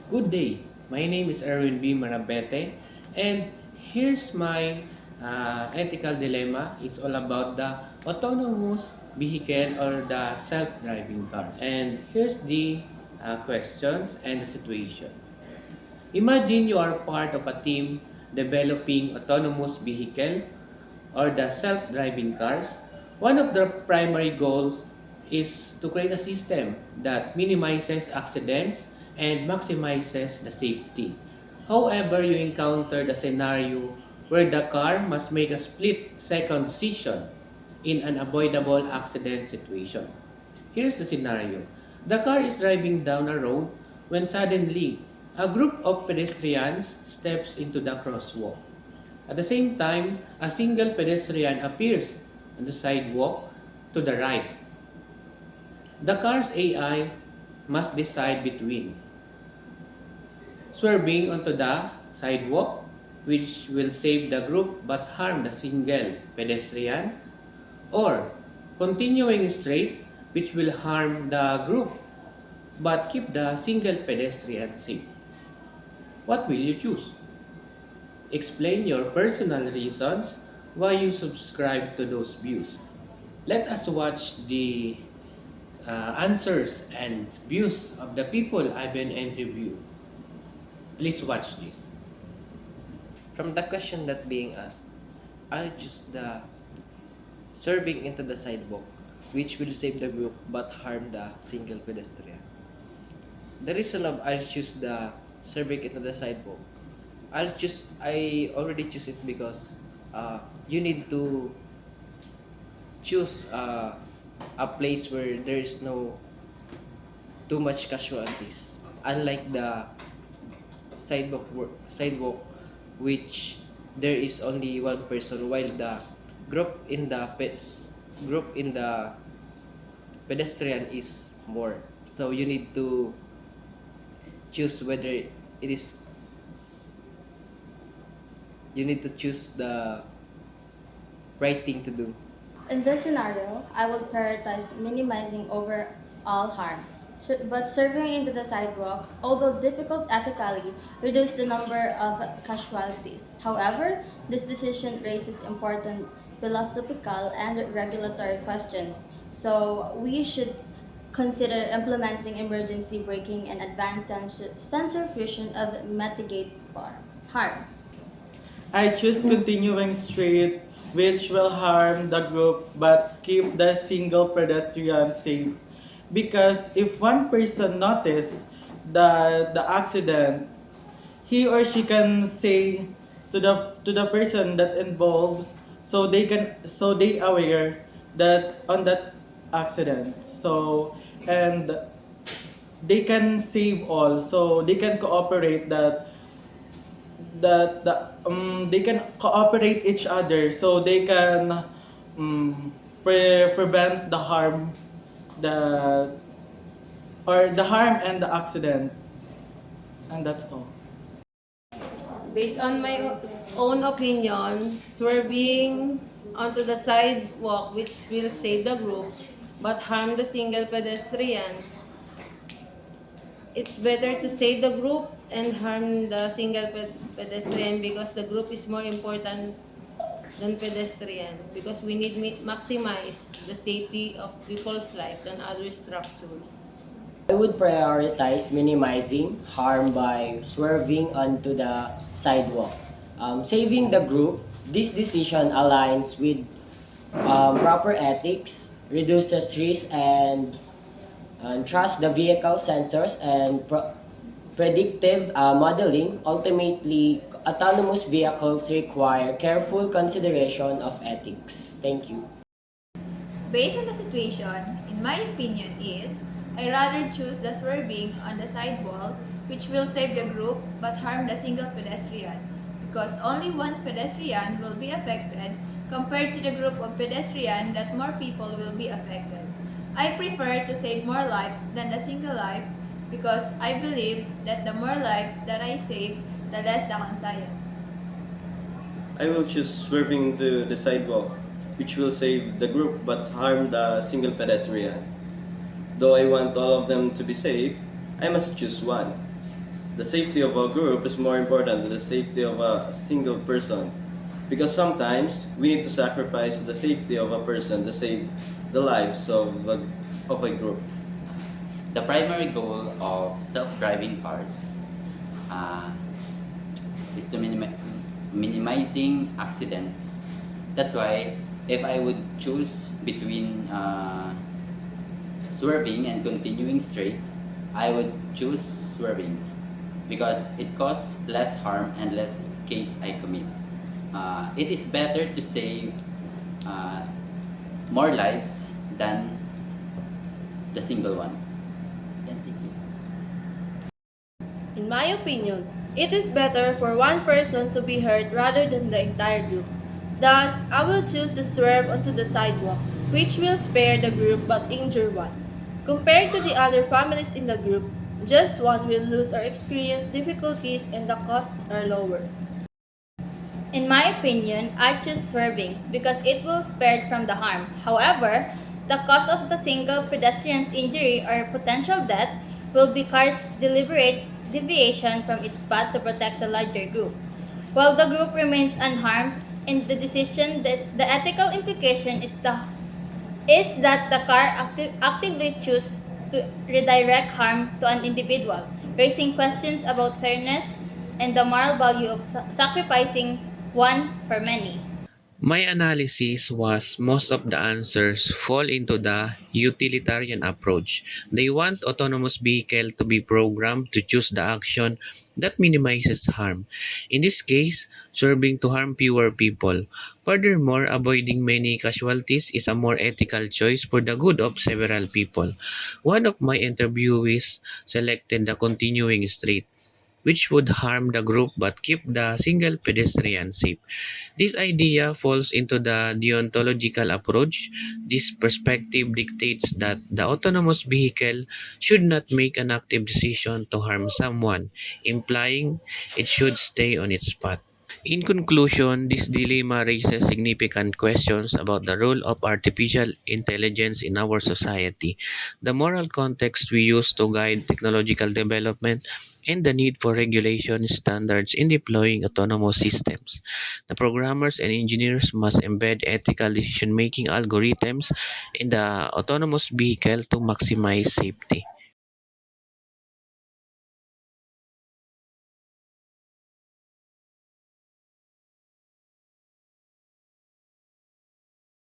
Good day. My name is Erwin B. Marabete, and here's my ethical dilemma. It's all about the autonomous vehicle or the self-driving car. And here's the questions and the situation. Imagine you are part of a team developing autonomous vehicle or the self-driving cars. One of the primary goals is to create a system that minimizes accidents and maximizes the safety. However, you encounter the scenario where the car must make a split-second decision in an avoidable accident situation. Here's the scenario. The car is driving down a road when suddenly a group of pedestrians steps into the crosswalk. At the same time, a single pedestrian appears on the sidewalk to the right. The car's AI must decide between swerving onto the sidewalk, which will save the group but harm the single pedestrian, or continuing straight, which will harm the group but keep the single pedestrian safe. What will you choose? Explain your personal reasons why you subscribe to those views. Let us watch the answers and views of the people I've been interviewed. Please watch this. From the question that being asked, I'll choose the serving into the sidewalk, which will save the group but harm the single pedestrian. The reason of I'll choose the serving into the sidewalk, I already choose it because you need to choose a place where there is no too much casualties. Unlike the sidewalk which there is only one person while the group in the pedestrian is more, so you need to choose whether it is you need to choose the right thing to do. In this scenario, I will prioritize minimizing overall harm. But serving into the sidewalk, although difficult ethically, reduce the number of casualties. However, this decision raises important philosophical and regulatory questions. So we should consider implementing emergency braking and advanced sensor fusion of mitigate harm. I choose continuing straight, which will harm the group but keep the single pedestrian safe. Because if one person notice the accident, he or she can say to the person that involves, so they aware that on that accident. So and they can save all, so they can cooperate they can cooperate each other, so they can prevent the the harm and the accident, and that's all. Based on my own opinion, swerving onto the sidewalk which will save the group but harm the single pedestrian. It's better to save the group and harm the single pedestrian because the group is more important than pedestrian, because we need maximize the safety of people's life than other structures. I would prioritize minimizing harm by swerving onto the sidewalk. Saving the group, this decision aligns with proper ethics, reduces risk, and trust the vehicle sensors and predictive modeling. Ultimately, autonomous vehicles require careful consideration of ethics. Thank you. Based on the situation, in my opinion is, I rather choose the swerving on the sidewalk, which will save the group but harm the single pedestrian, because only one pedestrian will be affected compared to the group of pedestrian that more people will be affected. I prefer to save more lives than a single life because I believe that the more lives that I save, the less the conscience. I will choose swerving into the sidewalk, which will save the group but harm the single pedestrian. Though I want all of them to be safe, I must choose one. the safety of a group is more important than the safety of a single person. Because sometimes we need to sacrifice the safety of a person to save the lives of a group. The primary goal of self-driving cars uh, is to minimizing accidents. That's why if I would choose between swerving and continuing straight, I would choose swerving because it causes less harm and less case I commit. It is better to save uh, more lives than the single one. Yan, thank you. In my opinion, it is better for one person to be hurt rather than the entire group. Thus, I will choose to swerve onto the sidewalk, which will spare the group but injure one. Compared to the other families in the group, just one will lose or experience difficulties and the costs are lower. In my opinion, I choose swerving because it will spare from the harm. However, the cost of the single pedestrian's injury or potential death will be car's deliberate deviation from its path to protect the larger group. While the group remains unharmed, in the decision that the ethical implication is that the car actively chooses to redirect harm to an individual, raising questions about fairness and the moral value of sacrificing one for many. My analysis was most of the answers fall into the utilitarian approach. They want autonomous vehicle to be programmed to choose the action that minimizes harm. In this case, serving to harm fewer people. Furthermore, avoiding many casualties is a more ethical choice for the good of several people. One of my interviewees selected the continuing street, which would harm the group but keep the single pedestrian safe. This idea falls into the deontological approach. This perspective dictates that the autonomous vehicle should not make an active decision to harm someone, implying it should stay on its path. In conclusion, this dilemma raises significant questions about the role of artificial intelligence in our society, the moral context we use to guide technological development, and the need for regulation standards in deploying autonomous systems. The programmers and engineers must embed ethical decision making algorithms in the autonomous vehicle to maximize safety.